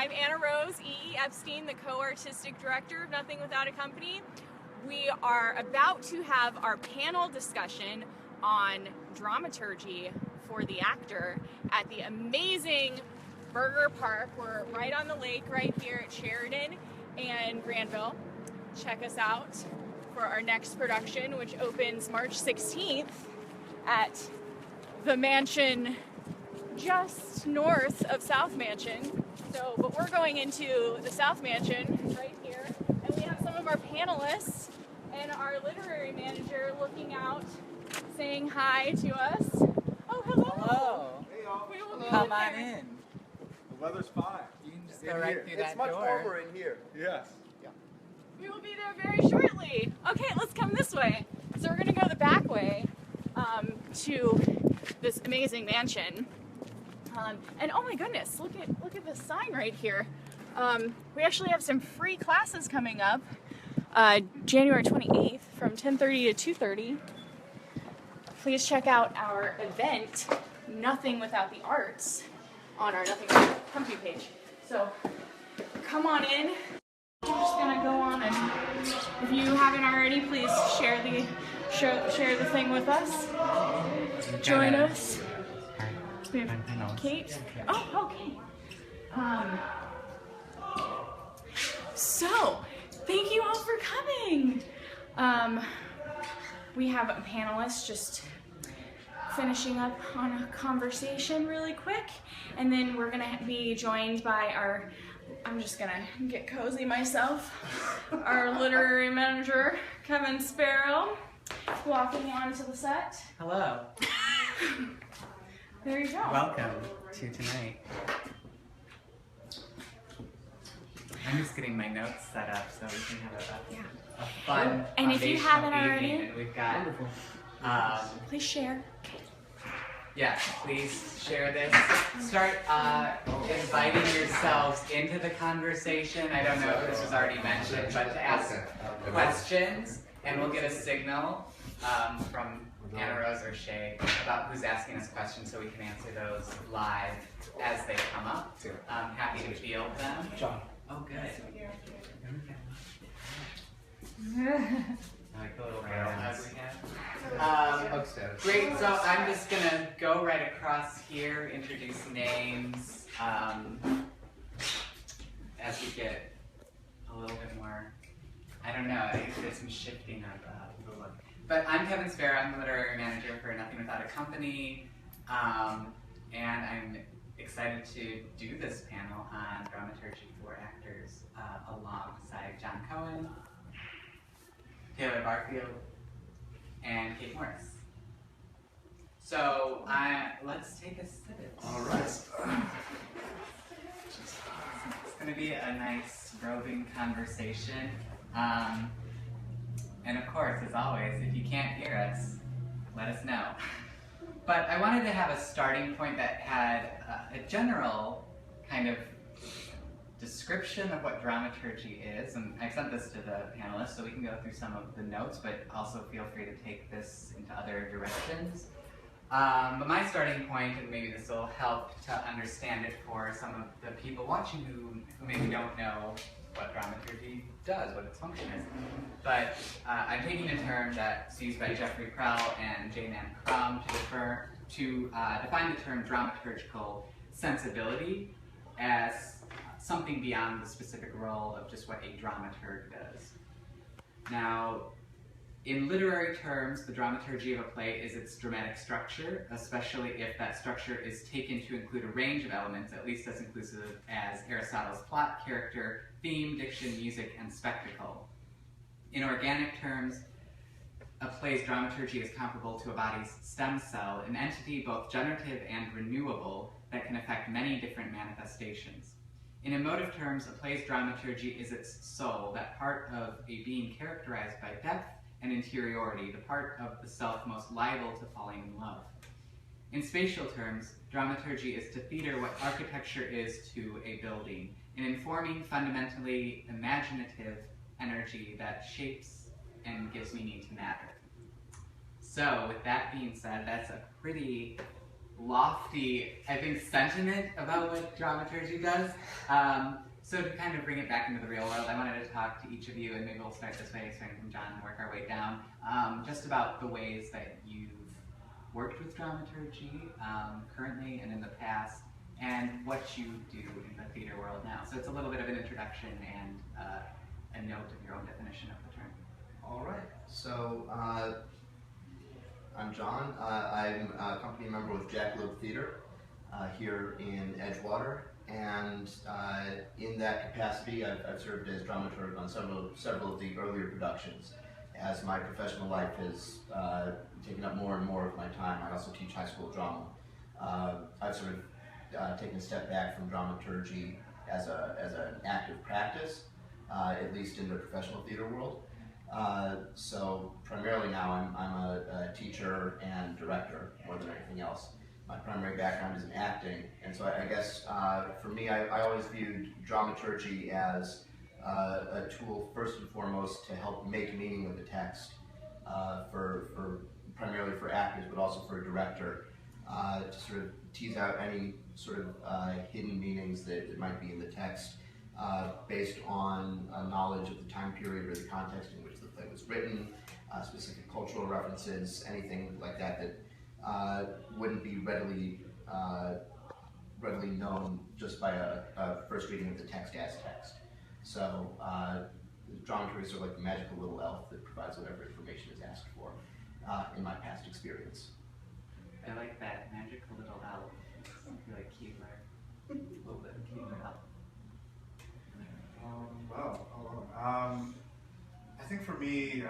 I'm Anna Rose, Ii-Epstein, the co-artistic director of Nothing Without a Company. We are about to have our panel discussion on dramaturgy for the actor at the amazing Berger Park. We're right on the lake right here at Sheridan and Granville. Check us out for our next production, which opens March 16th at the mansion just north of South Mansion. But we're going into the South Mansion right here, and we have some of our panelists and our literary manager looking out, saying hi to us. Oh, hello. Hello. Hey, y'all. We will be Come on in. The weather's fine. You can just go right through that door. It's much warmer in here. Yes. Yeah. We will be there very shortly. Okay, let's come this way. So we're going to go the back way to this amazing mansion. And oh my goodness, look at this sign right here. We actually have some free classes coming up January 28th from 10:30 to 2:30. Please check out our event, Nothing Without the Arts, on our Nothing Without the Company page. So come on in. I'm just gonna go on, and if you haven't already, please share the thing with us. Join us. We have Kate. Oh, okay. So, thank you all for coming. We have a panelist just finishing up on a conversation really quick, and then we're gonna be joined by I'm just gonna get cozy myself, our literary manager, Kevin Sparrow, walking onto the set. Hello. There you go. Welcome to tonight. I'm just getting my notes set up so we can have a fun And if you haven't already, and we've got please share. Yeah, please share this. Start inviting yourselves into the conversation. I don't know if this was already mentioned, but to ask questions, and we'll get a signal from Anna Rose or Shay about who's asking us questions so we can answer those live as they come up. I'm happy to field them. Jon. Oh, good. Like the little barrel hug we have. Great, so I'm just going to go right across here, introduce names as we get a little bit more, I don't know, there's some shifting of the look. But I'm Kevin Sparrow, I'm the literary manager for Nothing Without a Company, and I'm excited to do this panel on dramaturgy for actors alongside Jon Cohen, Taylor Barfield, and Kate Morris. So let's take a sit. All right. It's going to be a nice, roving conversation. And of course, as always, if you can't hear us, let us know. But I wanted to have a starting point that had a general kind of description of what dramaturgy is, and I sent this to the panelists so we can go through some of the notes, but also feel free to take this into other directions. But my starting point, and maybe this will help to understand it for some of the people watching who maybe don't know what dramaturgy does, what its function is. But I'm taking a term that's used by Jeffrey Prell and Jane Ann Crum to define the term dramaturgical sensibility as something beyond the specific role of just what a dramaturg does. Now, in literary terms, the dramaturgy of a play is its dramatic structure, especially if that structure is taken to include a range of elements, at least as inclusive as Aristotle's plot, character, theme, diction, music, and spectacle. In organic terms, a play's dramaturgy is comparable to a body's stem cell, an entity both generative and renewable that can affect many different manifestations. In emotive terms, a play's dramaturgy is its soul, that part of a being characterized by depth and interiority, the part of the self most liable to falling in love. In spatial terms, dramaturgy is to theater what architecture is to a building, an informing, fundamentally imaginative energy that shapes and gives meaning to matter. So, with that being said, that's a pretty lofty, I think, sentiment about what dramaturgy does. So to kind of bring it back into the real world, I wanted to talk to each of you, and maybe we'll start this way, starting from Jon and work our way down, just about the ways that you've worked with dramaturgy currently and in the past, and what you do in the theater world now. So it's a little bit of an introduction and a note of your own definition of the term. All right. So I'm Jon. I'm a company member with Jack Loeb Theater here in Edgewater, and in that capacity, I've served as dramaturg on several of the earlier productions. As my professional life has taken up more and more of my time, I also teach high school drama. I've sort of taken a step back from dramaturgy as an active practice, at least in the professional theater world. So primarily now I'm a teacher and director more than anything else. My primary background is in acting, and so I guess for me, I always viewed dramaturgy as a tool first and foremost to help make meaning with the text, primarily for actors, but also for a director, to sort of tease out any sort of hidden meanings that might be in the text, based on knowledge of the time period or the context in which the play was written, specific cultural references, anything like that that wouldn't be readily known just by a first reading of the text as text. So dramaturgy is sort of like the magical little elf that provides whatever information is asked for, in my past experience. I like that, magical little elf. It's really cute, a little bit of a cute elf. I think for me,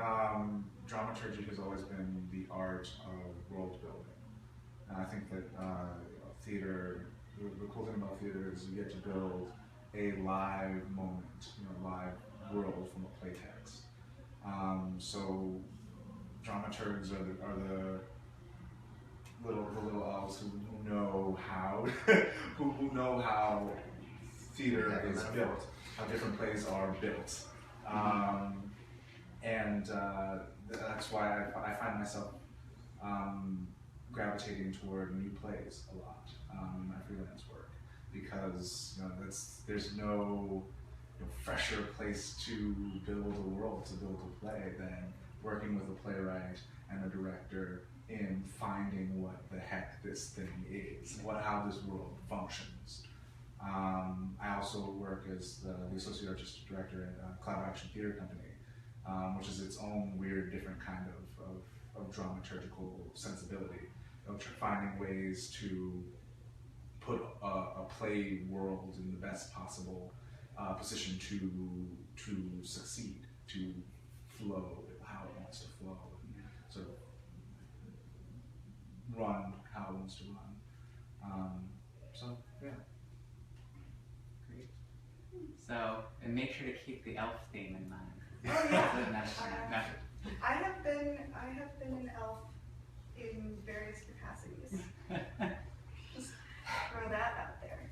dramaturgy has always been the art of world building. And I think that theater, the cool thing about theater is you get to build a live moment, live world from a play text. So dramaturgs are the little elves who know how who know how theater is built, how different plays are built, and that's why I find myself gravitating toward new plays a lot in my freelance work, because there's no fresher place to build a world, to build a play, than working with a playwright and a director in finding what the heck this thing is, how this world functions. I also work as the associate artistic director at Cloud Action Theater Company, which is its own weird, different kind of dramaturgical sensibility, finding ways to put a play world in the best possible position to succeed, to flow how it wants to flow, and sort of run how it wants to run. So yeah. Great. So, and make sure to keep the elf theme in mind. Oh yeah. I have been an elf in various capacities. Just throw that out there.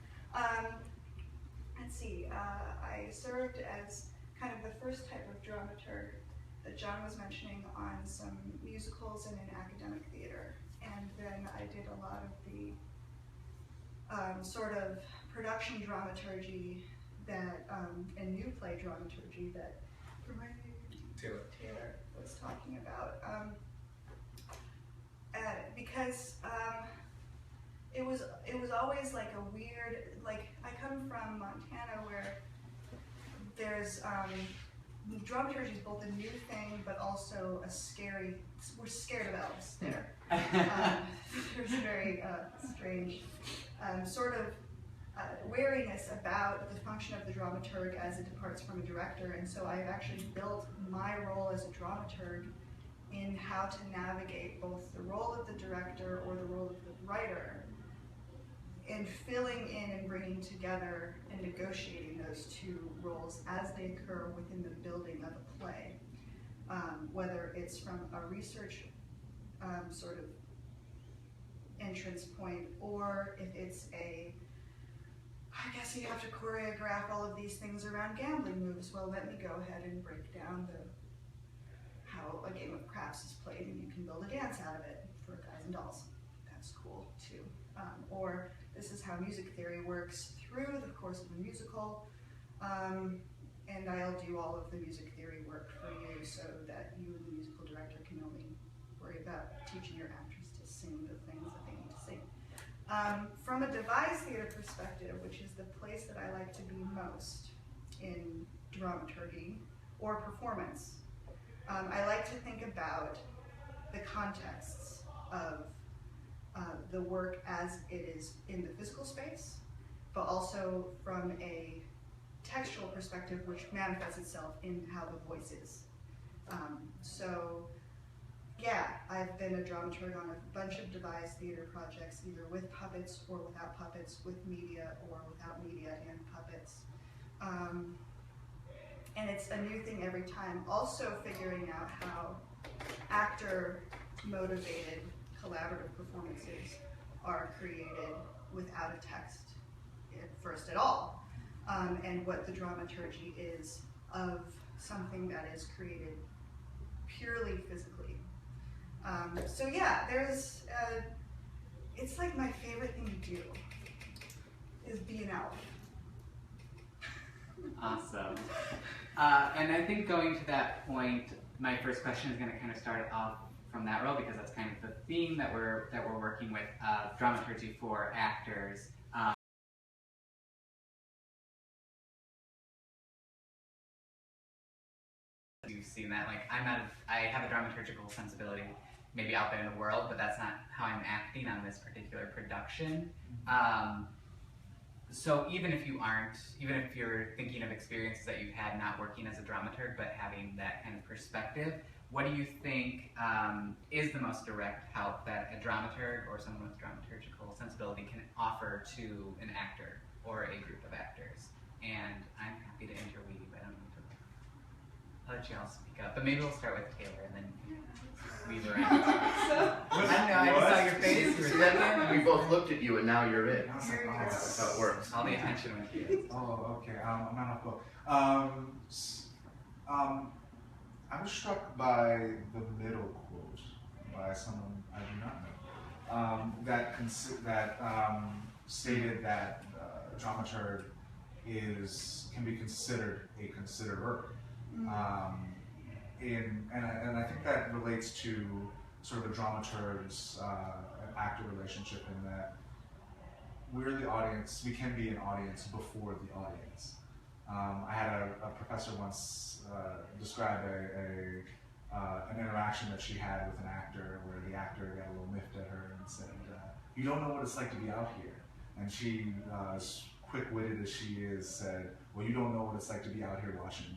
Let's see. I served as kind of the first type of dramaturg that Jon was mentioning on some musicals and in academic theater, and then I did a lot of the sort of production dramaturgy that and new play dramaturgy that Taylor was talking about, because it was always like a weird, like, I come from Montana where there's dramaturgy is both a new thing but also a scary, we're scared of elves there. There's a very strange sort of wariness about the function of the dramaturg as it departs from a director, and so I've actually built my role as a dramaturg in how to navigate both the role of the director or the role of the writer, in filling in and bringing together and negotiating those two roles as they occur within the building of a play, whether it's from a research sort of entrance point, or if it's I guess you have to choreograph all of these things around gambling moves. Well, let me go ahead and break down how a game of craps is played, and you can build a dance out of it for guys and dolls. That's cool too. or this is how music theory works through the course of a musical, and I'll do all of the music theory work for you so that you and the musical director can only worry about teaching your actors to sing the things that they need to sing. From a devised theater perspective, which is the place that I like to be most in dramaturgy or performance, I like to think about the contexts of the work as it is in the physical space, but also from a textual perspective, which manifests itself in how the voice is. So, yeah, I've been a dramaturg on a bunch of devised theater projects, either with puppets or without puppets, with media or without media and puppets. And it's a new thing every time. Also figuring out how actor-motivated collaborative performances are created without a text at first at all, and what the dramaturgy is of something that is created purely physically. So yeah, there's, it's like my favorite thing to do is be an elf. Awesome. And I think going to that point, my first question is going to kind of start off from that role, because that's kind of the theme that we're working with, dramaturgy for actors. You've seen that, like, I have a dramaturgical sensibility maybe out there in the world, but that's not how I'm acting on this particular production. So even if you're thinking of experiences that you've had not working as a dramaturg, but having that kind of perspective, what do you think is the most direct help that a dramaturg or someone with dramaturgical sensibility can offer to an actor or a group of actors? And I'm happy to interweave. I don't need to. I'll let you all speak up, but maybe we'll start with Taylor and then weave around. I don't know, I just saw your face, you were thinking. We both looked at you and now you're it. I was like, oh, That's how it works. All the attention went to you. Oh, okay. I'm not off. I was struck by the middle quote by someone I do not know that stated that dramaturg can be considered a considerer. And I think that relates to sort of a dramaturg's and actor relationship, in that we're the audience. We can be an audience before the audience. I had a professor once describe an interaction that she had with an actor, where the actor got a little miffed at her and said, "You don't know what it's like to be out here." And she, as quick-witted as she is, said, "Well, you don't know what it's like to be out here watching you."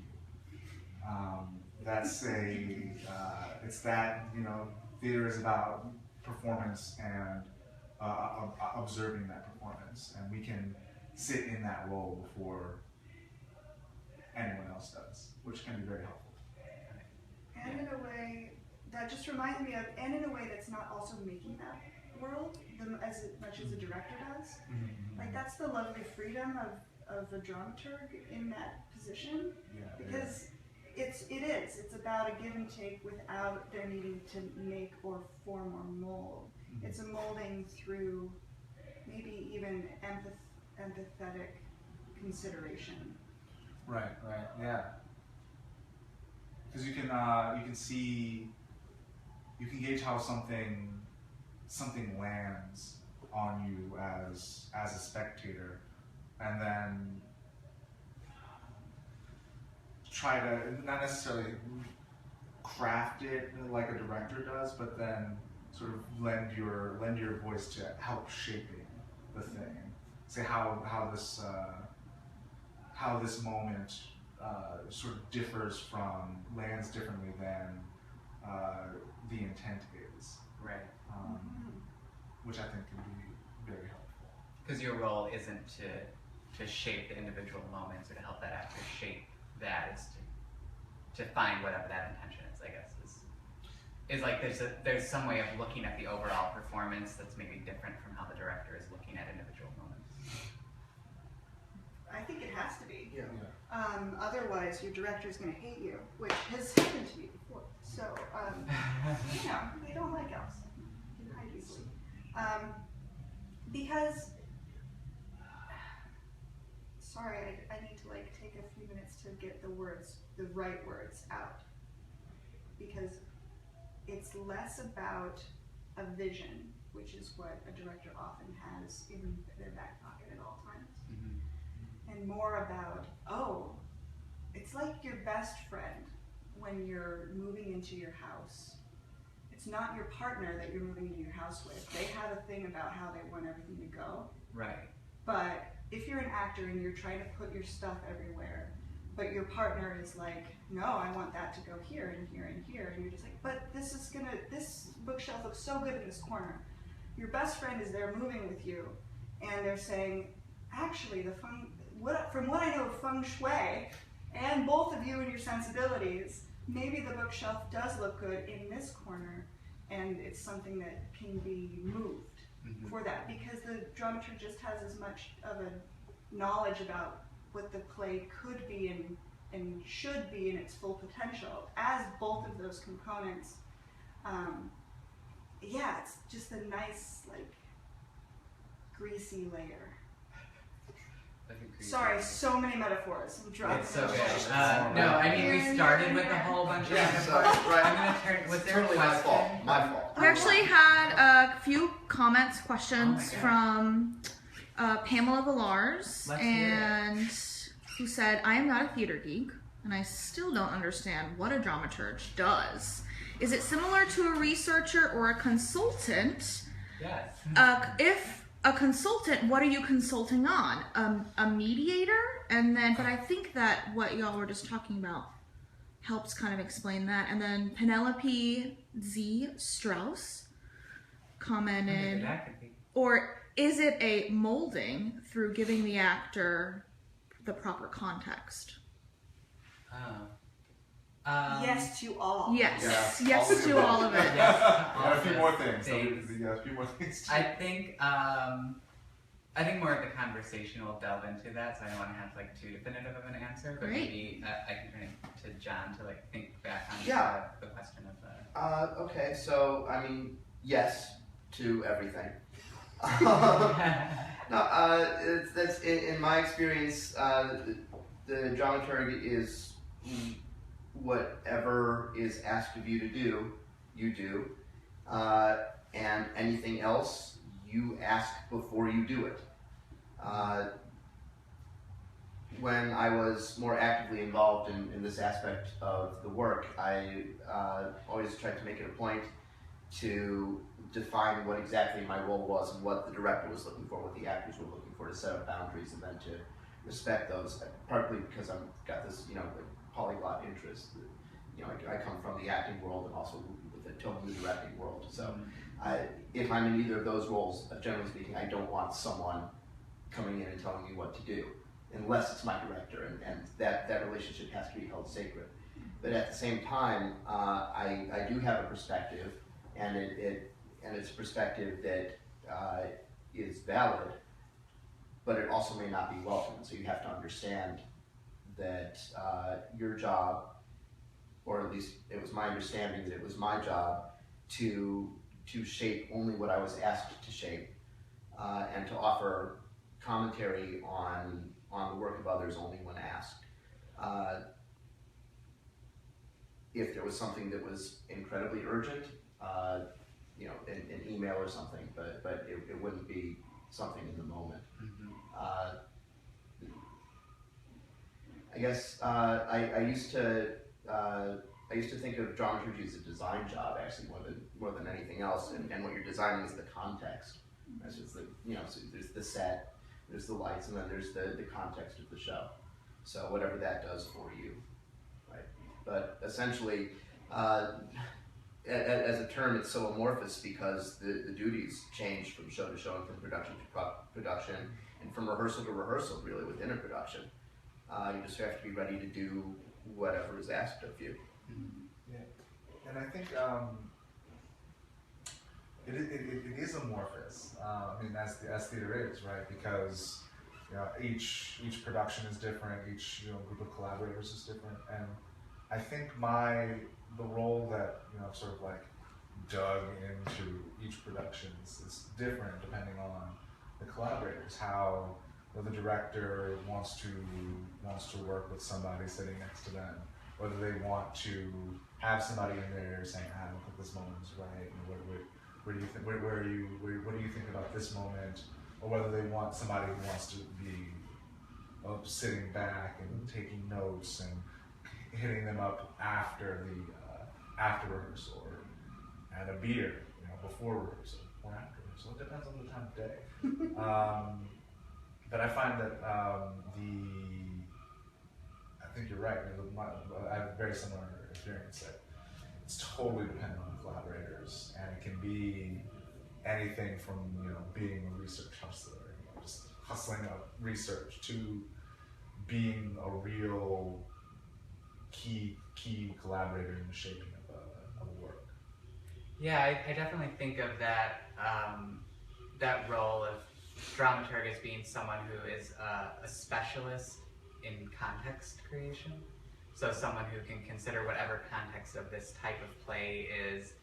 It's that, theater is about performance and observing that performance, and we can sit in that role before anyone else does, which can be very helpful. And in a way, that just reminds me of, and in a way that's not also making that world as much as the director does. Mm-hmm. Like, that's the lovely freedom of a dramaturg in that position, because it's about a give and take without there needing to make or form or mold. Mm-hmm. It's a molding through maybe even empathetic consideration. Right, yeah. Because you can gauge how something lands on you as a spectator, and then try to not necessarily craft it like a director does, but then sort of lend your voice to help shaping the thing. Say how this moment sort of lands differently than the intent is. Right. Which I think can be very helpful. Because your role isn't to shape the individual moments or to help that actor shape that. It's to find whatever that intention is, I guess. Is like there's some way of looking at the overall performance that's maybe different from how the director is looking at individual moments. I think it has to be. Yeah. Otherwise, your director is going to hate you, which has happened to me before. So, they don't like us. They can hide easily. Because, sorry, I need to like take a few minutes to get the right words out. Because it's less about a vision, which is what a director often has in their back pocket at all times. And more about, oh, it's like your best friend when you're moving into your house. It's not your partner that you're moving into your house with. They have a thing about how they want everything to go. Right. But if you're an actor and you're trying to put your stuff everywhere, but your partner is like, no, I want that to go here and here and here, and you're just like, but this bookshelf looks so good in this corner. Your best friend is there moving with you, and they're saying, actually, from what I know of feng shui, and both of you and your sensibilities, maybe the bookshelf does look good in this corner, and it's something that can be moved for that, because the dramaturgist has as much of a knowledge about what the play could be and should be in its full potential as both of those components. Yeah, it's just a nice, like, greasy layer. Sorry, so many metaphors. I'm drunk. It's so good. No, I mean, we started with a whole bunch of metaphors. Right. I'm going to turn, was there Totally a my question? fault. My fault. We actually had a few comments, questions Oh my from Pamela Villars, Let's hear it. and who said, I am not a theater geek, and I still don't understand what a dramaturge does. Is it similar to a researcher or a consultant? Yes. If a consultant, what are you consulting on? A mediator? And then, but I think that what y'all were just talking about helps kind of explain that. And then Penelope Z. Strauss commented, That could be. or is it a molding through giving the actor the proper context? Oh. Yes to all. Yes, Yeah, yes all of to the above. all of it. Yes. And a few more things. Things. Yeah, a few more things. I think more of the conversation will delve into that, so I don't want to have like too definitive of an answer, but Great. maybe I can turn it to John to like think back on Yeah. the question of the. Okay, so I mean, yes to everything. No, that's in my experience. The dramaturgy is whatever is asked of you to do, you do, and anything else you ask before you do it. When I was more actively involved in this aspect of the work, I always tried to make it a point to define what exactly my role was and what the director was looking for, what the actors were looking for, to set up boundaries and then to respect those, partly because I've got this, polyglot interest. I come from the acting world and also with the totally directing world. So if I'm in either of those roles, generally speaking, I don't want someone coming in and telling me what to do, unless it's my director, and that relationship has to be held sacred. But at the same time, I do have a perspective, and it's a perspective that is valid, but it also may not be welcome. So you have to understand that your job, or at least it was my understanding that it was my job to shape only what I was asked to shape, and to offer commentary on the work of others only when asked. If there was something that was incredibly urgent, an email or something, but it wouldn't be something in the moment. I guess I used to think of dramaturgy as a design job, actually, more than anything else. And what you're designing is the context. That's just so there's the set, there's the lights, and then there's the context of the show. So whatever that does for you, right? But essentially, as a term, it's so amorphous because the duties change from show to show and from production to production, and from rehearsal to rehearsal, really, within a production. You just have to be ready to do whatever is asked of you. Yeah, and I think it is amorphous. I mean, as theater is, right? Because each production is different. Each group of collaborators is different, and I think the role that I've sort of like dug into each production is different depending on the collaborators, how the director wants to work with somebody sitting next to them, whether they want to have somebody in there saying, I don't think this moment is right, and what do you think, what do you think about this moment, or whether they want somebody who wants to be sitting back and taking notes and hitting them up after rehearsal, or at a beer, before rehearsal or after rehearsal. It depends on the time of day. But I find that I think you're right. I have a very similar experience. That it's totally dependent on the collaborators, and it can be anything from being a research hustler, just hustling up research, to being a real key collaborator in the shaping of a work. Yeah, I definitely think of that that role of dramaturg as being someone who is a specialist in context creation. So someone who can consider whatever context of this type of play is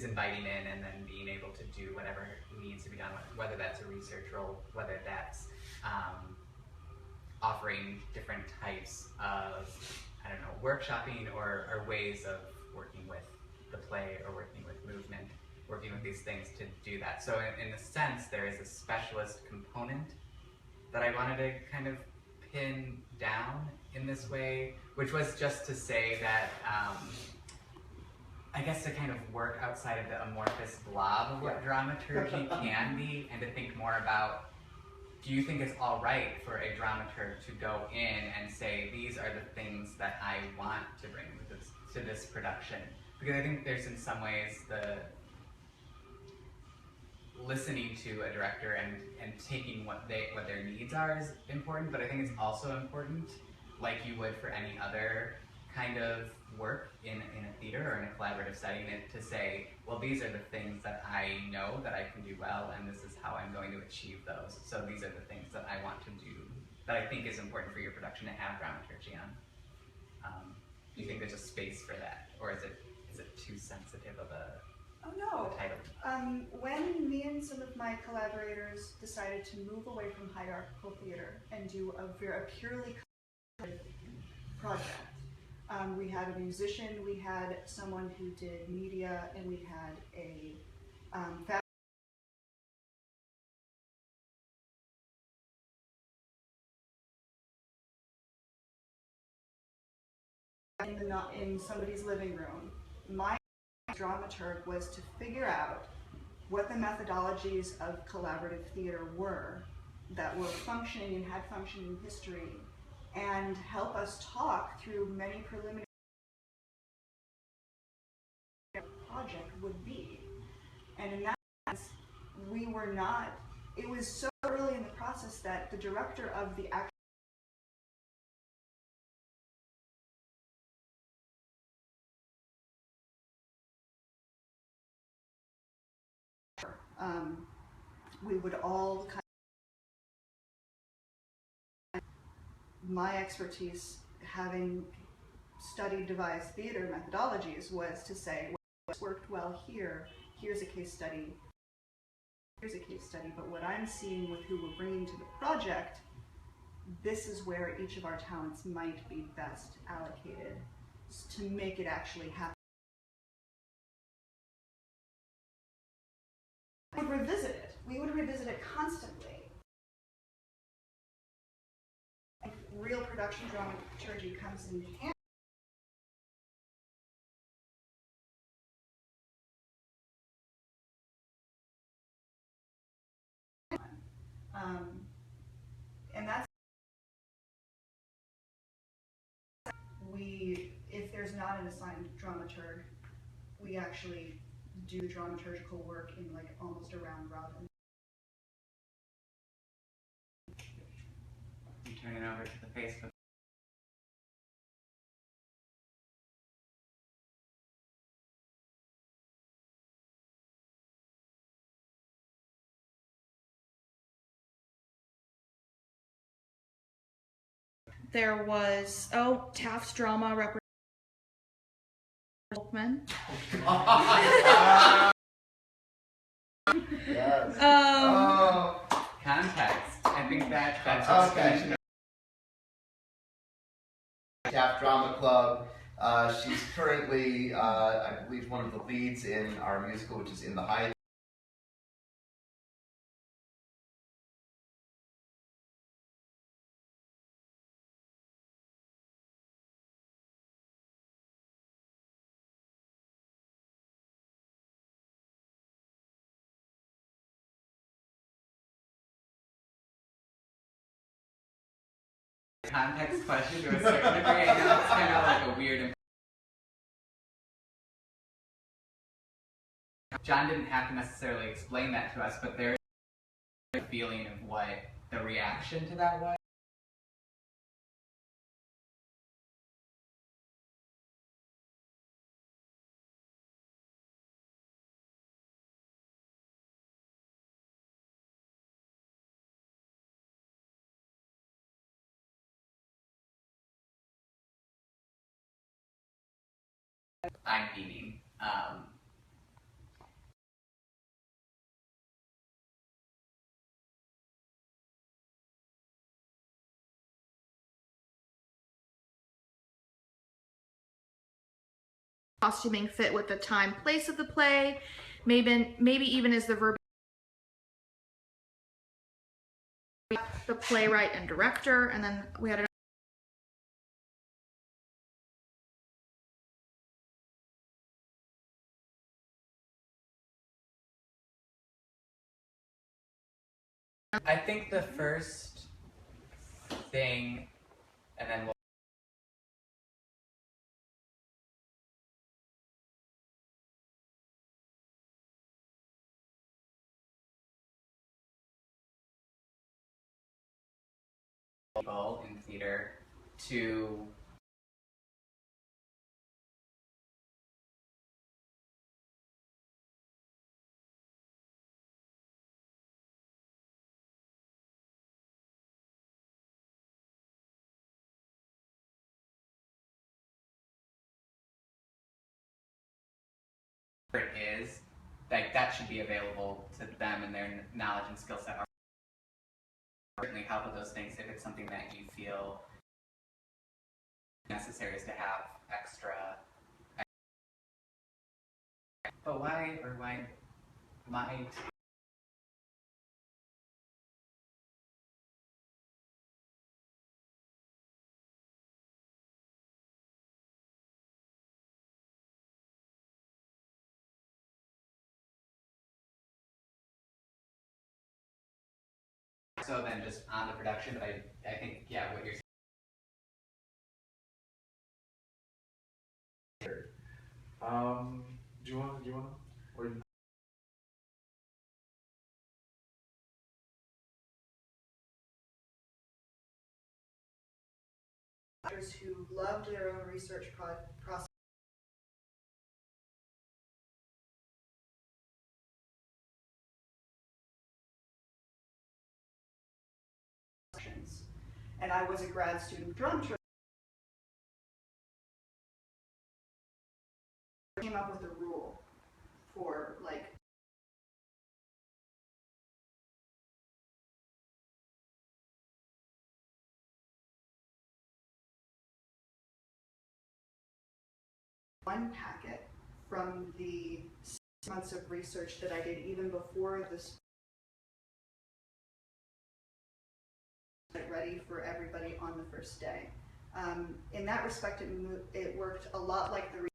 inviting in, and then being able to do whatever needs to be done, whether that's a research role, whether that's offering different types of, workshopping or ways of working with the play, or working with movement, working with these things to do that. So in a sense, there is a specialist component that I wanted to kind of pin down in this way, which was just to say that I guess to kind of work outside of the amorphous blob of what dramaturgy can be, and to think more about, do you think it's all right for a dramaturg to go in and say, these are the things that I want to bring to this production? Because I think there's in some ways the listening to a director and taking what their needs are is important, but I think it's also important, like you would for any other kind of work in a theater or in a collaborative setting, to say, well, these are the things that I know that I can do well, and this is how I'm going to achieve those. So these are the things that I want to do, that I think is important for your production to have dramaturgy on. Do you think there's a space for that, or is it too sensitive of a title? When me and some of my collaborators decided to move away from hierarchical theater and do a purely collaborative project, we had a musician, we had someone who did media, and we had a in somebody's living room. My dramaturg was to figure out what the methodologies of collaborative theater were that were functioning and had functioned in history, and help us talk through many preliminary project would be. And in that sense, we were not, it was so early in the process that the director of the actual we would all kind of, my expertise, having studied devised theater methodologies, was to say, what's worked well here, here's a case study, but what I'm seeing with who we're bringing to the project, this is where each of our talents might be best allocated to make it actually happen. We would revisit it. We would revisit it constantly. Real production dramaturgy comes in handy. And that's, if there's not an assigned dramaturg, we actually do dramaturgical work in like almost a round robin. You turn it over to the Facebook. There was Taft's drama representing Folkman. Yes. Um, context. I think that's Okay. Taft Drama Club. She's currently, I believe, one of the leads in our musical, which is In the Heights. Context question to a certain degree. I know it's kind of like a weird. Jon didn't have to necessarily explain that to us, but there is a feeling of what the reaction to that was. I'm meaning. Costuming fit with the time, place of the play, maybe even as the verb. The playwright and director, and then we had I think the first thing, and then we'll in theater to it is, like that should be available to them and their knowledge and skill set. Certainly help with those things if it's something that you feel necessary is to have extra. But why might so then just on the production, but I think yeah, what you're saying. Do you want or you... Who loved their own research process and I was a grad student dramaturg. Came up with a rule for like one packet from the 6 months of research that I did even before this ready for everybody on the first day. In that respect, it worked a lot like the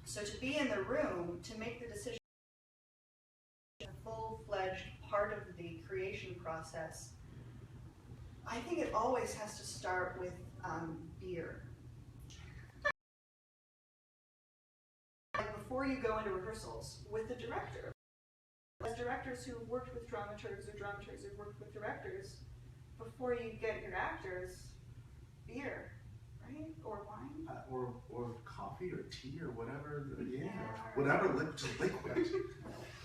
So to be in the room, to make the decision, a full-fledged part of the creation process, I think it always has to start with beer. Like before you go into rehearsals with the director. As directors who have worked with dramaturgs or dramaturgs who have worked with directors, before you get your actors, beer. Right? Or wine? Or coffee or tea or whatever, yeah. Yeah. Whatever, just liquid.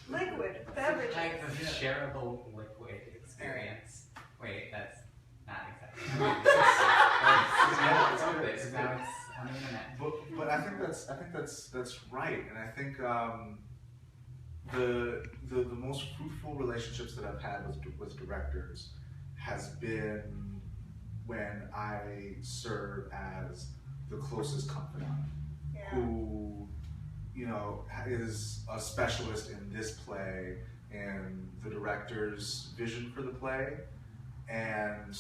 Liquid, beverage. Type of shareable liquid. that's right, and I think the most fruitful relationships that I've had with directors has been when I serve as the closest confidant, Yeah. who, you know, is a specialist in this play and the director's vision for the play, and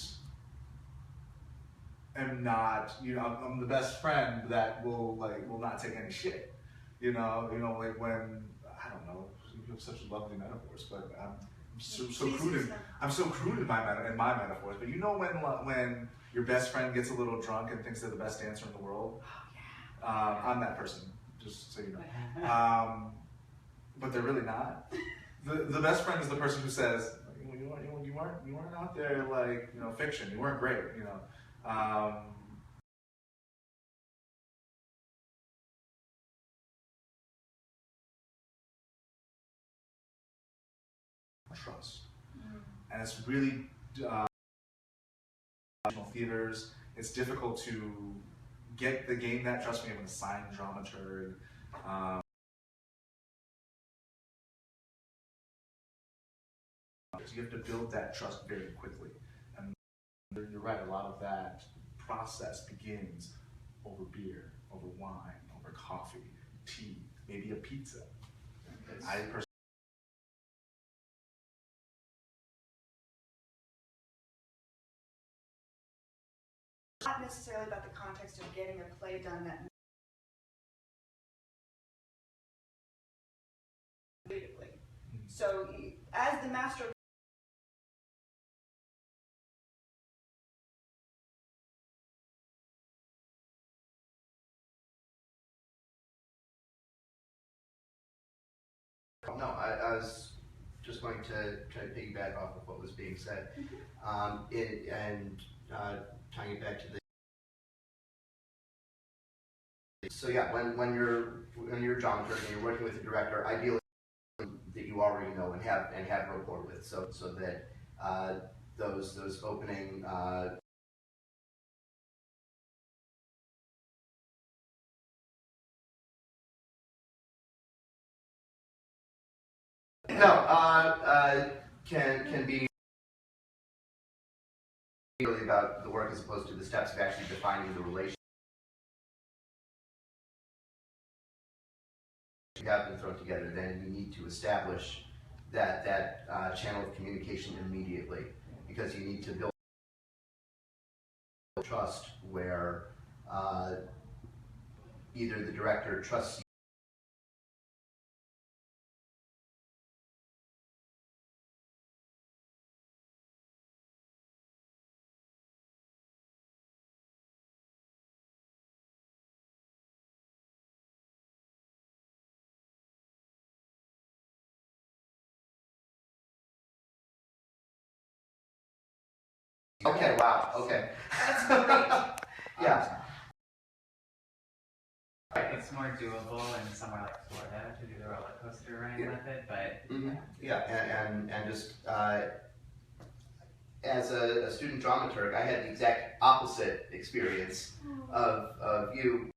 am not, you know, I'm the best friend that will not take any shit, you know, like when, I don't know, you have such lovely metaphors, but I'm so crude. I'm so crude in my metaphors, but you know when your best friend gets a little drunk and thinks they're the best dancer in the world. I'm that person, just so you know. But they're really not. The best friend is the person who says, you weren't out there like, you know, fiction. You weren't great, you know. Trust, and it's really theaters. It's difficult to gain that trust when you have an assigned dramaturg. So you have to build that trust very quickly, and you're right. A lot of that process begins over beer, over wine, over coffee, tea, maybe a pizza. I personally. Not necessarily about the context of getting a play done that creatively. So as the master of No, I was just going to try to piggyback off of what was being said, tying it back to the. So yeah, when you're a dramaturg and you're working with a director, ideally that you already know and have rapport with, so that those opening. Can be really about the work as opposed to the steps of actually defining the relationship you have been thrown together. Then you need to establish that channel of communication immediately, because you need to build trust where either the director trusts you. Okay, wow, okay. that's great. Yeah. It's more doable in somewhere like Florida to do the roller coaster ride method, but Yeah, and just as a student dramaturg, I had the exact opposite experience of you.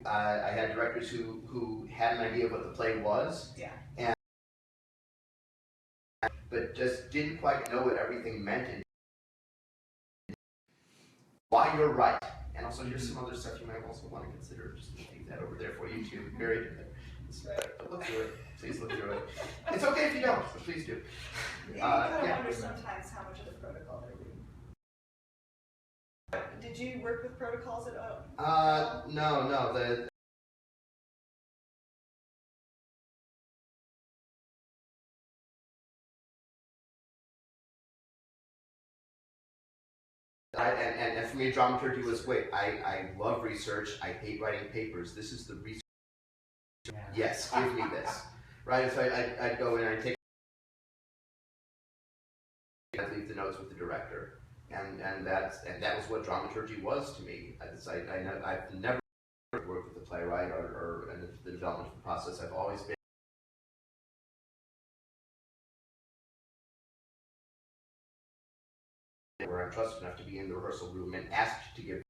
I had directors who had an idea of what the play was, but just didn't quite know what everything meant and why you're right. And also, here's some other stuff you might also want to consider. Just leave that over there for you too. Buried in there. Look through it. Please look through it. It's okay if you don't, but please do. You kind of wonder sometimes how much of the protocol they're reading. Did you work with protocols at all? No. And for me, dramaturgy was, wait, I love research, I hate writing papers, this is the research, yes, give me this, right? So I'd go in and I'd leave the notes with the director, and that was what dramaturgy was to me. I've never worked with the playwright or in the development of the process. I've always been where I'm trusted enough to be in the rehearsal room and asked to give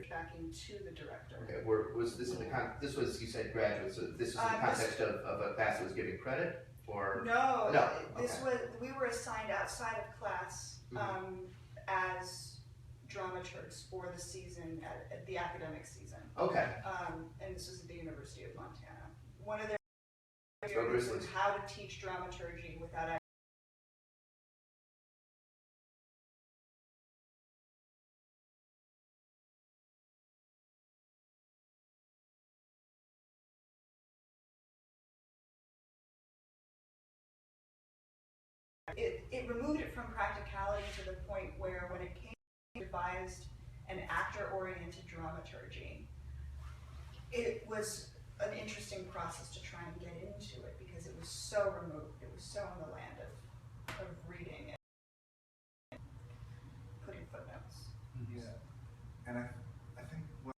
backing to the director. Okay, was this in the this was, you said graduate, so this was in the context of a class that was giving credit, or? No, No, this okay. we were assigned outside of class as dramaturgs for the season, at the academic season. Okay. And this was at the University of Montana. One of their areas was how to teach dramaturgy without it removed it from practicality to the point where when it came devised an actor-oriented dramaturgy, it was an interesting process to try and get into it because it was so removed. It was so in the land of reading and putting footnotes. Yeah, and I think what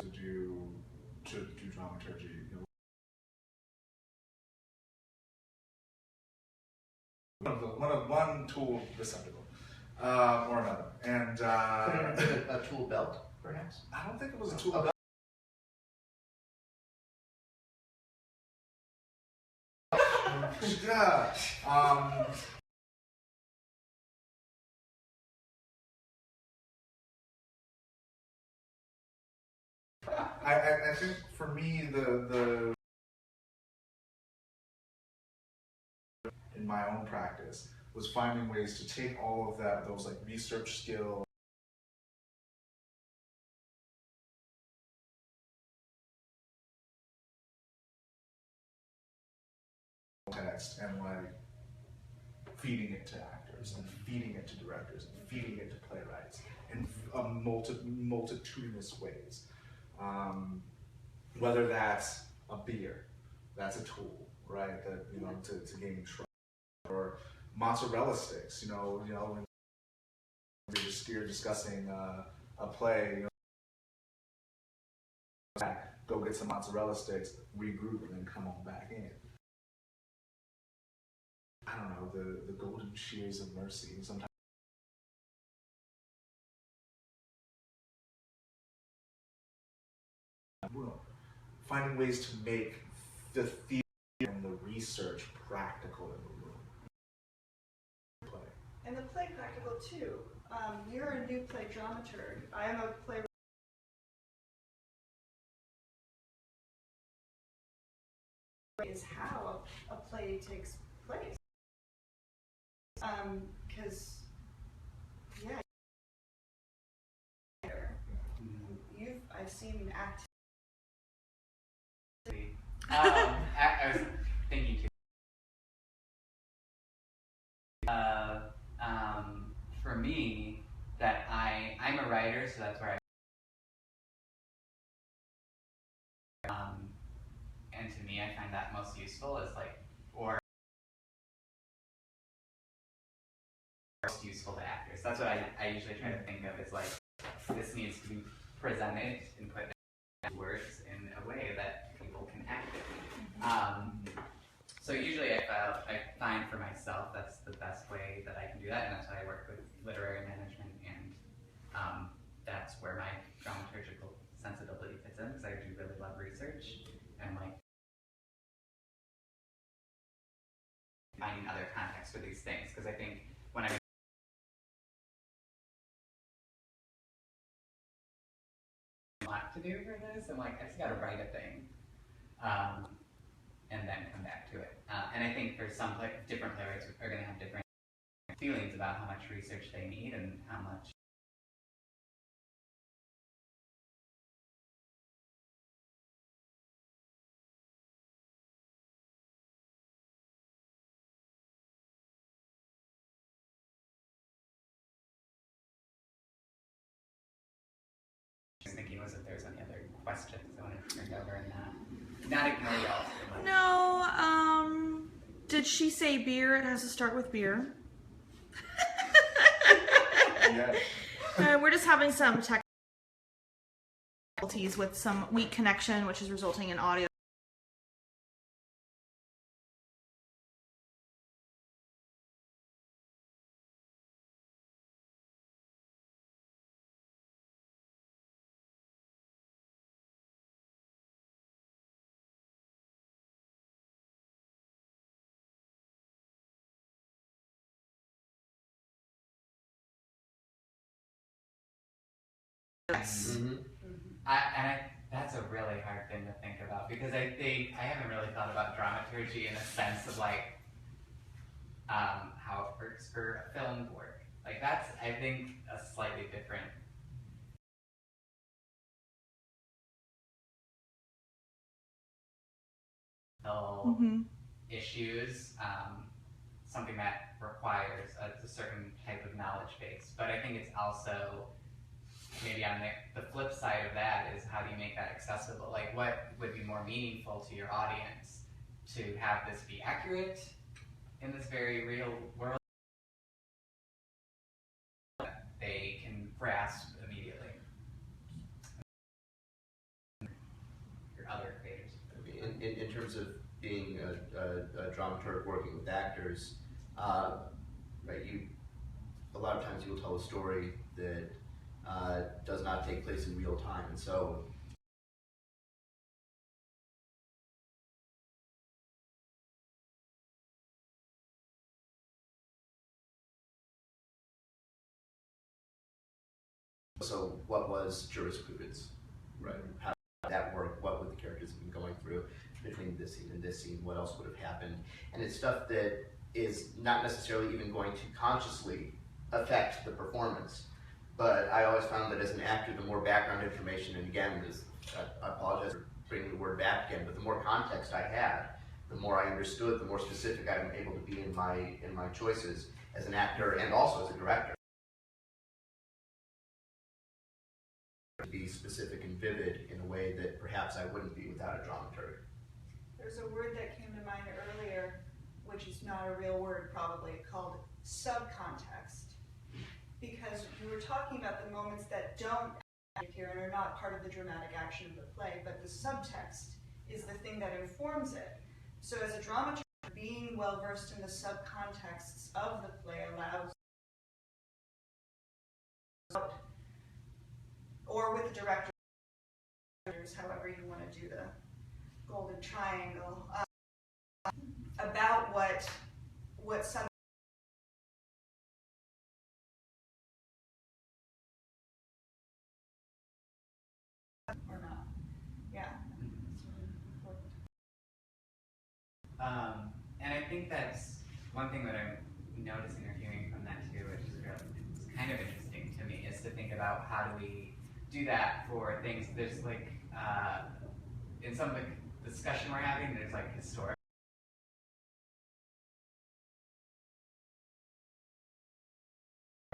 to do dramaturgy, you know, one tool receptacle or another, and A tool belt, perhaps? I don't think it was a tool belt. Yeah. I think for me the in my own practice was finding ways to take all of those like research skills text and like feeding it to actors and feeding it to directors and feeding it to playwrights in multitudinous ways. Whether that's a beer, that's a tool, right? That to gain trust, or mozzarella sticks. When you're discussing a play, go get some mozzarella sticks, regroup, and then come on back in. I don't know, the golden shears of mercy. Sometimes finding ways to make the theater and the research practical in the room. Play. And the play practical too. You're a new play dramaturg. I am a play. Is how a play takes place. Because I've seen act. I was thinking too. For me, that I'm a writer, so that's where and to me, I find that most useful is or most useful to actors. That's what I usually try to think of, is this needs to be presented and put in words in a way that people can act it. So usually I find for myself that's the best way that I can do that, and that's why I work with literary management, and that's where my dramaturgical sensibility fits in, because I do really love research and finding other contexts for these things, because I think when I'm a lot to do for this, I'm I just gotta write a thing. And then come back to it. And I think for some different playwrights are going to have different feelings about how much research they need and how much I was thinking was if there's any other questions I wanted to bring over and not ignore y'all. No, did she say beer? It has to start with beer. yeah. We're just having some technical difficulties with some weak connection, which is resulting in audio Yes. That's a really hard thing to think about, because I think I haven't really thought about dramaturgy in a sense of like how it works for a film work. Like that's, I think, a slightly different issues, something that requires a certain type of knowledge base. But I think it's also, maybe on the flip side of that is, how do you make that accessible? Like, what would be more meaningful to your audience? To have this be accurate in this very real world that they can grasp immediately. Your other creators. In terms of being a dramaturg working with actors, right? A lot of times you will tell a story that does not take place in real time, and so what was jurisprudence, right? How did that work? What would the characters have been going through between this scene and this scene? What else would have happened? And it's stuff that is not necessarily even going to consciously affect the performance. But I always found that as an actor, the more background information, and again, I apologize for bringing the word back again, but the more context I had, the more I understood, the more specific I'm able to be in my choices as an actor and also as a director. To be specific and vivid in a way that perhaps I wouldn't be without a dramaturg. There's a word that came to mind earlier, which is not a real word probably, called subcontext. Because you were talking about the moments that don't appear and are not part of the dramatic action of the play, but the subtext is the thing that informs it. So as a dramaturg, being well versed in the subcontexts of the play allows, or with the director, however you want to do the golden triangle, about what sub or not. Yeah. It's really important. And I think that's one thing that I'm noticing or hearing from that too, which is kind of interesting to me, is to think about how do we do that for things. There's like, in some of the discussion we're having, there's like historic.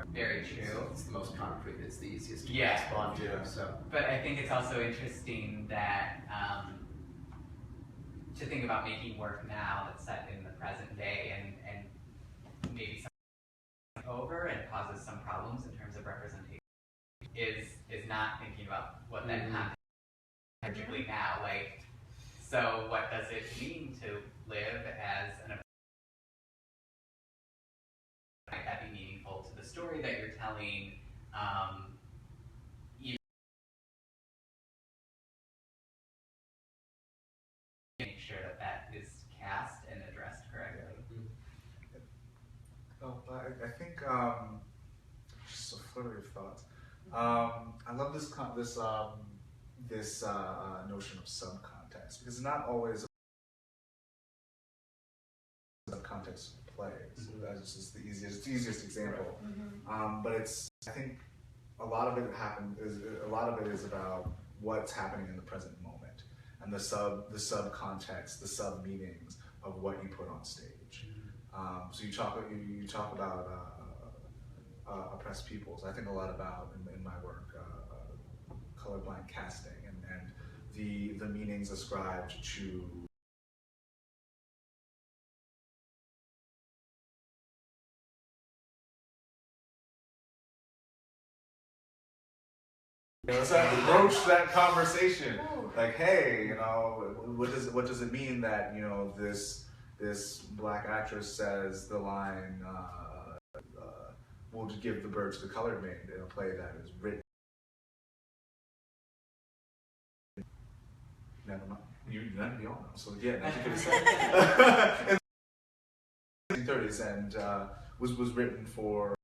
Very true. It's the most concrete, it's the easiest to Yeah. respond to. So. But I think it's also interesting that to think about making work now that's set in the present day and maybe something over and causes some problems in terms of representation is not thinking about what that context is particularly now. Like, so what does it mean to live as an might that be meaningful to the story that you're telling? Make sure that that is cast and addressed correctly. Oh, I think just a flurry of thoughts. I love this notion of subcontext, because it's not always a context of plays. That's just the easiest example. But I think a lot of it is about what's happening in the present moment, and the subcontext, the sub meanings of what you put on stage. So you talk about oppressed peoples. I think a lot about in my work colorblind casting and the meanings ascribed to let's broach that conversation. Like, hey, what does it mean that this black actress says the line, "We'll just give the bird to the colored maid" in a play that is written. Never mind. None of you all know. So yeah, 1957. In the 1930s, and was written for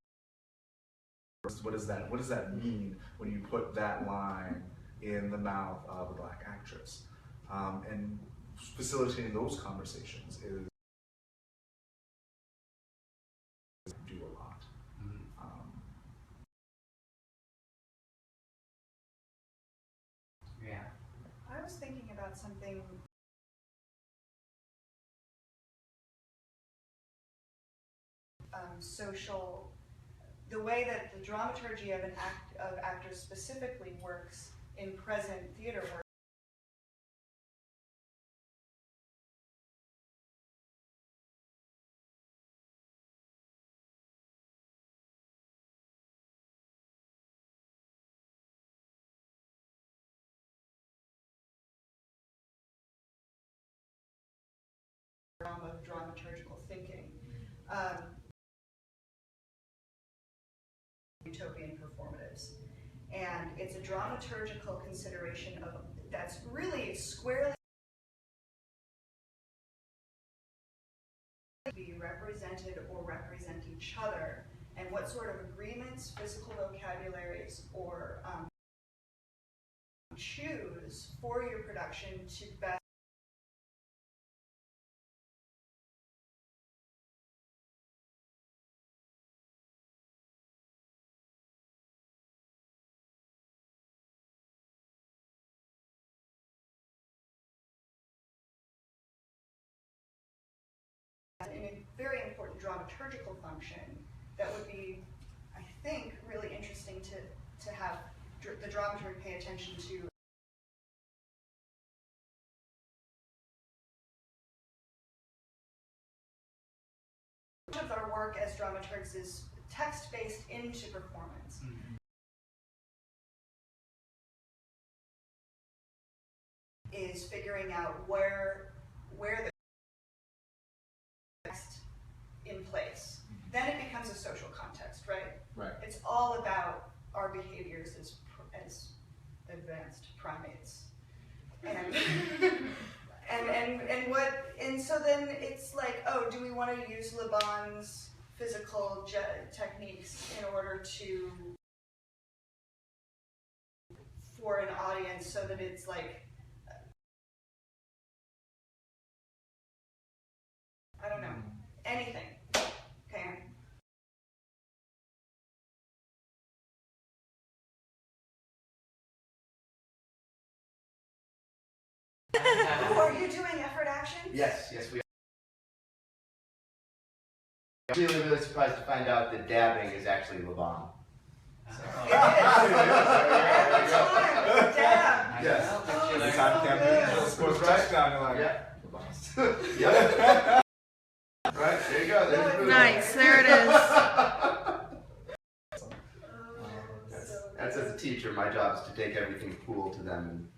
What does that mean when you put that line in the mouth of a Black actress? And facilitating those conversations is do a lot. Yeah. I was thinking about something social, the way that the dramaturgy of actors specifically works in present theater work. Of dramaturgical thinking. Utopian performatives. And it's a dramaturgical consideration of that's really squarely be represented or represent each other, and what sort of agreements, physical vocabularies, or choose for your production to best in a very important dramaturgical function that would be, I think, really interesting to have the dramaturg pay attention to. Much of our work as dramaturgs is text-based into performance. Is figuring out where the text in place. Then it becomes a social context, right? Right. It's all about our behaviors as advanced primates, and and so then it's like, oh, do we want to use Le Bon's physical techniques in order to for an audience so that it's like, I don't know, anything. Okay. Oh, are you doing effort actions? Yes, we are. I'm really surprised to find out that dabbing is actually Le Bon. It is. Every time. Dab. Yes. Oh, The it's time so campaign, good. scores a touchdown, you're like, Yeah. Le Bon's. Yep. Right, there you go. There's Bruno. Nice, there it is. That's as a teacher, my job is to take everything cool to them and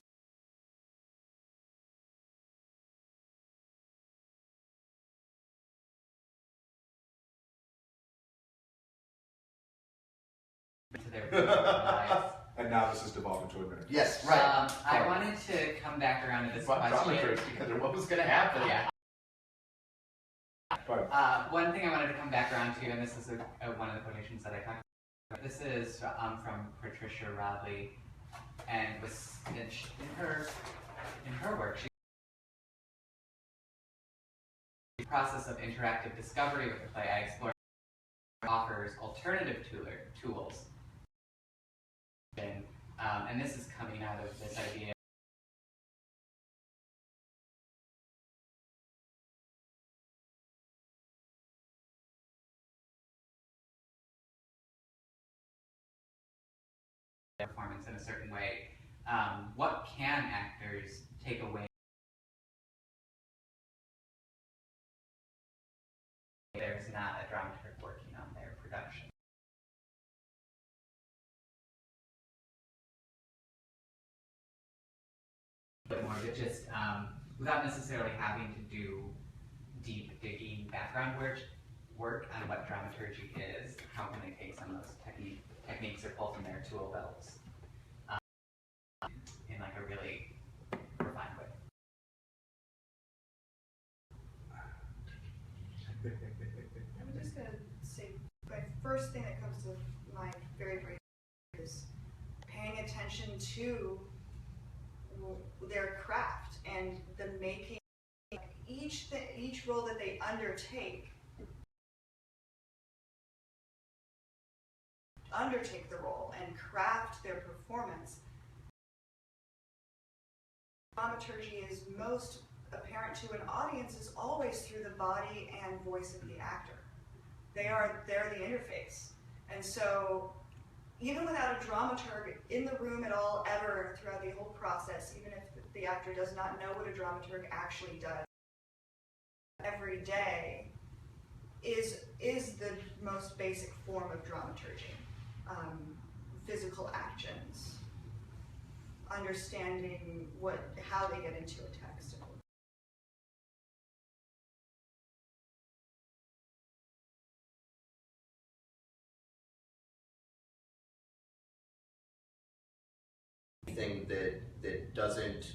To their lives. And now this has devolved into a nerd. yes, right. I wanted to come back around to this question. Dramaturgs together. What was going to happen? Yeah. Right. One thing I wanted to come back around to, and this is one of the quotations that I talked about. This is from Patricia Rodley, and was in her work. The process of interactive discovery with the play, I explore offers alternative tools. And this is coming out of this idea of performance in a certain way. What can actors take away? There's not a dramaturg working on their production. But more to just, without necessarily having to do deep digging background work on what dramaturgy is, how can they take some of those techniques or pull from their tool belts in like a really refined way? I'm just gonna say, my first thing that comes to mind very briefly is paying attention to their craft and the making. Each role that they undertake the role and craft their performance. Dramaturgy is most apparent to an audience is always through the body and voice of the actor. They're the interface. And so even without a dramaturg in the room at all ever throughout the whole process, even if the actor does not know what a dramaturg actually does, every day is the most basic form of dramaturgy. Physical actions, understanding how they get into a text. Anything that doesn't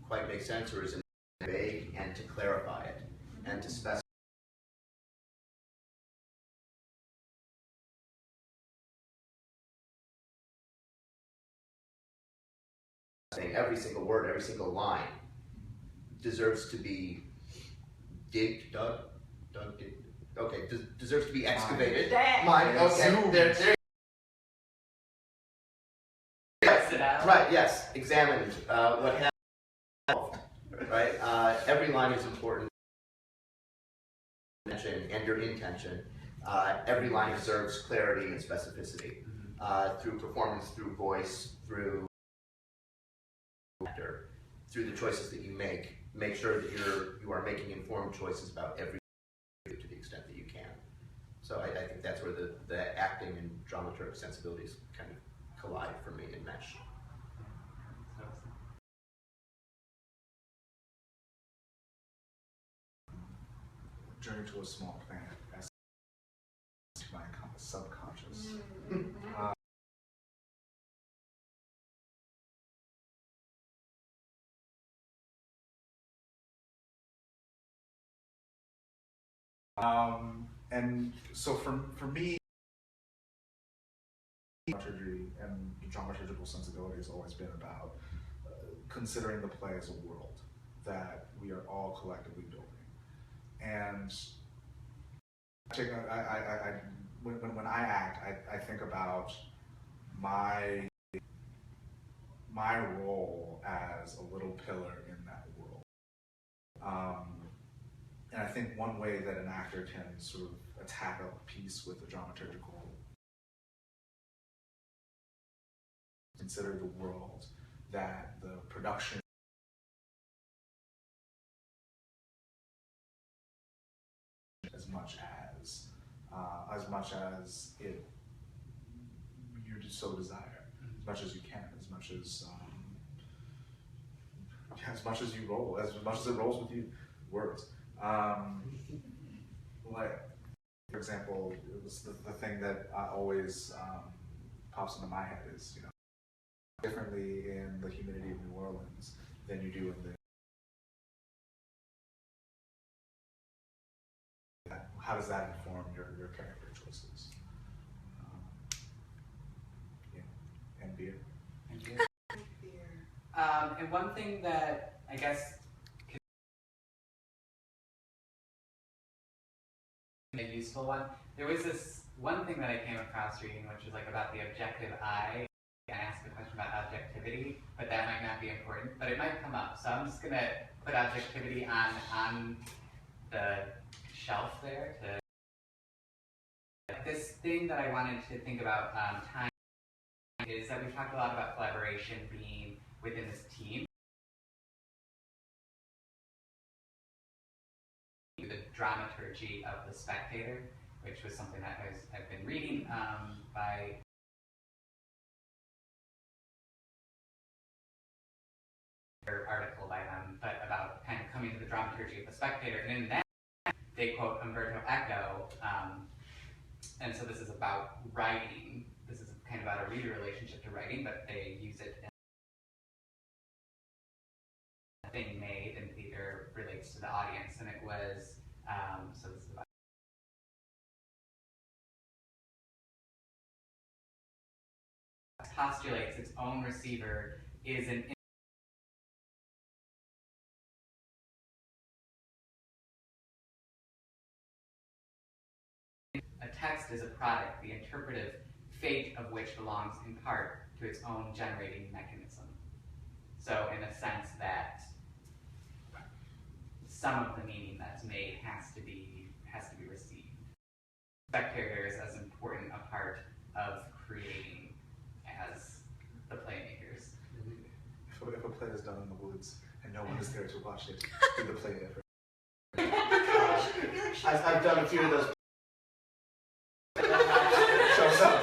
quite make sense or is vague, and to clarify it and to specify. Saying every single word, every single line deserves to be dug, okay, deserves to be excavated. Mine, okay, there. Right, yes, examined, what happened, right? Every line is important, and your intention. Every line deserves clarity and specificity, through performance, through voice, through actor, through the choices that you make. Make sure that you are making informed choices about every to the extent that you can. So I think that's where the acting and dramaturg sensibilities kind of collide for me and mesh. Journey to a Small Planet, as my subconscious. And so for me, dramaturgy and dramaturgical sensibility has always been about considering the play as a world that we are all collectively building. And when I act, I think about my role as a little pillar in that world. And I think one way that an actor can sort of attack a piece with a dramaturgical, consider the world that the production as much as it you so desire, as much as you can, as much as you roll, as much as it rolls with you, words. Like, for example, it was the thing that always pops into my head is, differently in the humidity of New Orleans than you do in the. How does that inform your character choices? And beer. And beer. And one thing that I guess a useful one. There was this one thing that I came across reading, which was like about the objective eye. I asked a question about objectivity, but that might not be important, but it might come up. So I'm just gonna put objectivity on the shelf there. This thing that I wanted to think about time is that we've talked a lot about collaboration being within this team. The dramaturgy of the spectator, which was something that I've been reading by article by them, but about kind of coming to the dramaturgy of the spectator. And in that, they quote Umberto Eco, and so this is about writing. This is kind of about a reader relationship to writing, but they use it in a thing made and theater relates to the audience. And it was, so this is about postulates its own receiver is an a text is a product, the interpretive fate of which belongs in part to its own generating mechanism. So in a sense that some of the meaning that's made has to be received. Spectator is as important a part of creating as the playmakers. If a play is done in the woods and no one is there to watch it, do the play effort. I've done a few of those.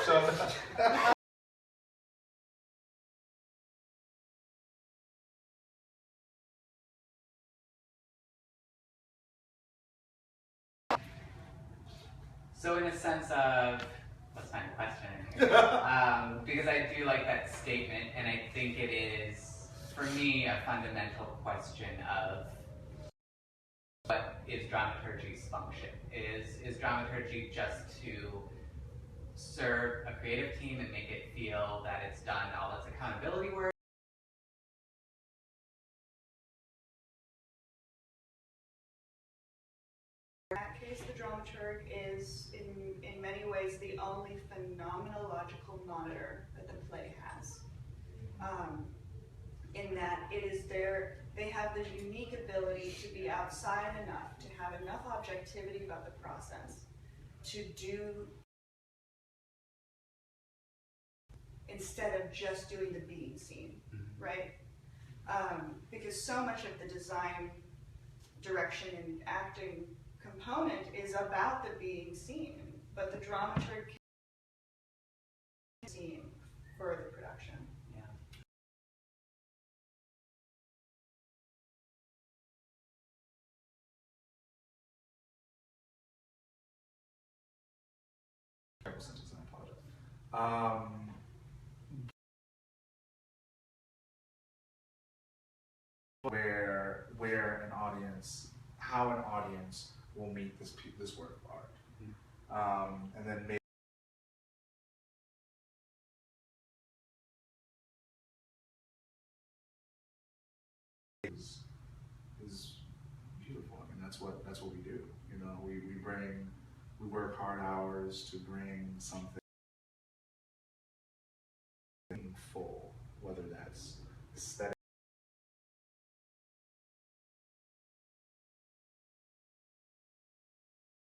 Show up. So in a sense of, let's find a question here. Because I do like that statement, and I think it is, for me, a fundamental question of what is dramaturgy's function? Is dramaturgy just to serve a creative team and make it feel that it's done all its accountability work? In that case, the dramaturg is, in many ways, the only phenomenological monitor that the play has. In that it is they have the unique ability to be outside enough, to have enough objectivity about the process, to do, instead of just doing the being scene, right? Because so much of the design, direction, and acting component is about the being seen, but the dramaturg can see for the production. Yeah. Terrible sentence, I apologize. Where an audience, how an audience will meet this work of art, and then maybe is beautiful. I mean, that's what we do. You know, we work hard hours to bring something full, whether that's aesthetic,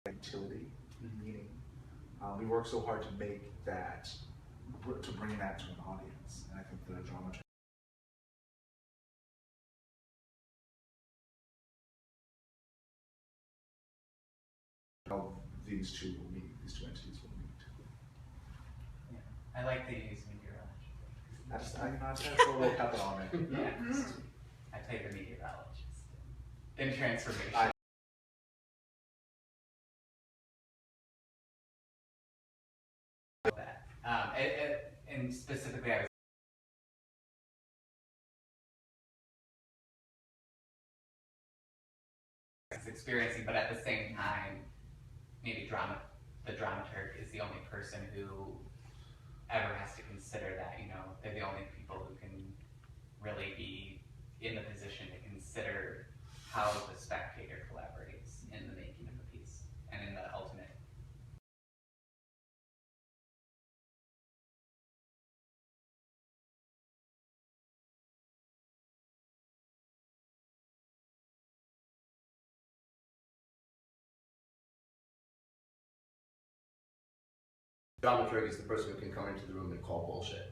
utility, meaning. We work so hard to make that, to bring that to an audience, and I think the dramaturgy. These two will meet, these two entities will meet. Yeah. I like to use meteorology. I just throw a little pepper on it. Yeah. I played the meteorologist in transformation. And specifically, I was experiencing, but at the same time, maybe the dramaturg is the only person who ever has to consider that, you know, they're the only people who can really be in the position to consider how the spectator collaborates in the making of a piece and in the ultimate. Dramaturg is the person who can come into the room and call bullshit.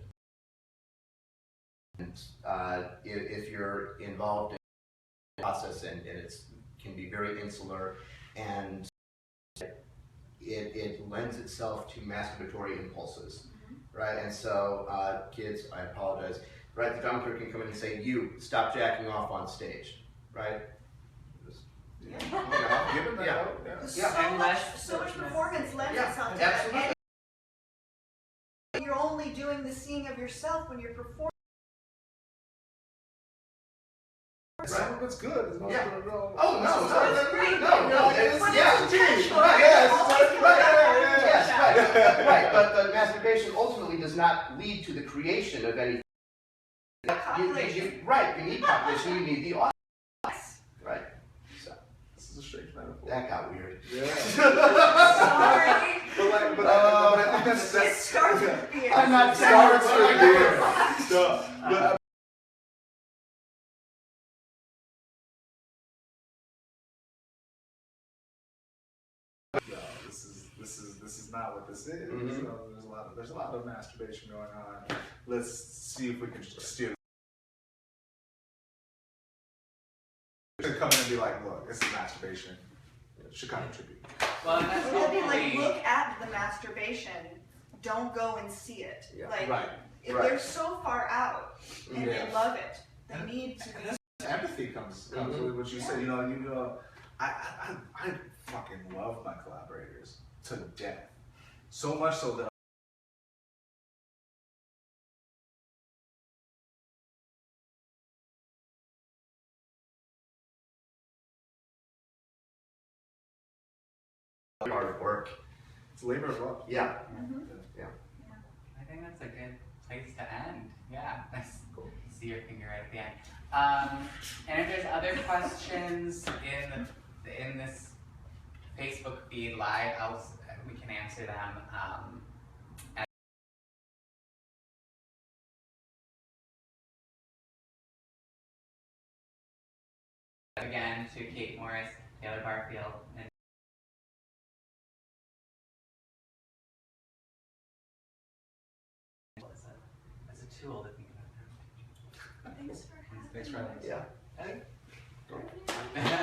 And if you're involved in the process, and it can be very insular, and it lends itself to masturbatory impulses, right? And so, kids, I apologize, right? The dramaturg can come in and say, "You stop jacking off on stage," right? Yeah. Given that, Yeah. So much performance lends Yeah, itself to absolutely. that. And you're only doing the seeing of yourself when you're performing. Some of it's good. It's not Yeah. good at all. Oh, no, It's great. no, It's yeah, intentional. yes, right, Always right, yes, yes, right. Right, but masturbation ultimately does not lead to the creation of any. Population. Right, you need population, you need the audience. Right. So This is a strange metaphor. that got weird. Yeah. Sorry. But I think It that's starts with beer. I'm not starts saying with beer. So, but, no, this is not what this is. Mhm. So there's a lot of masturbation going on. Let's see if we can steer. To come in and be like, look, this is masturbation. Chicago Tribune. Well, and that's It'd be hopefully. like, look at the masturbation, don't go and see it. Yeah. Like, Right. if right. they're so far out and Yeah. they love it, they need to. Empathy comes Mhm. with what you say. You know, I fucking love my collaborators to death. So much so that Hard work. it's labor of love. Yeah. I think that's a good place to end. Yeah, nice. Cool. See your finger right at the end. And if there's other questions in this Facebook feed live, we can answer them. Again, to Kate Morris, Taylor Barfield, and as a tool to think about. Thanks for having Thanks for having us. Yeah. Yeah.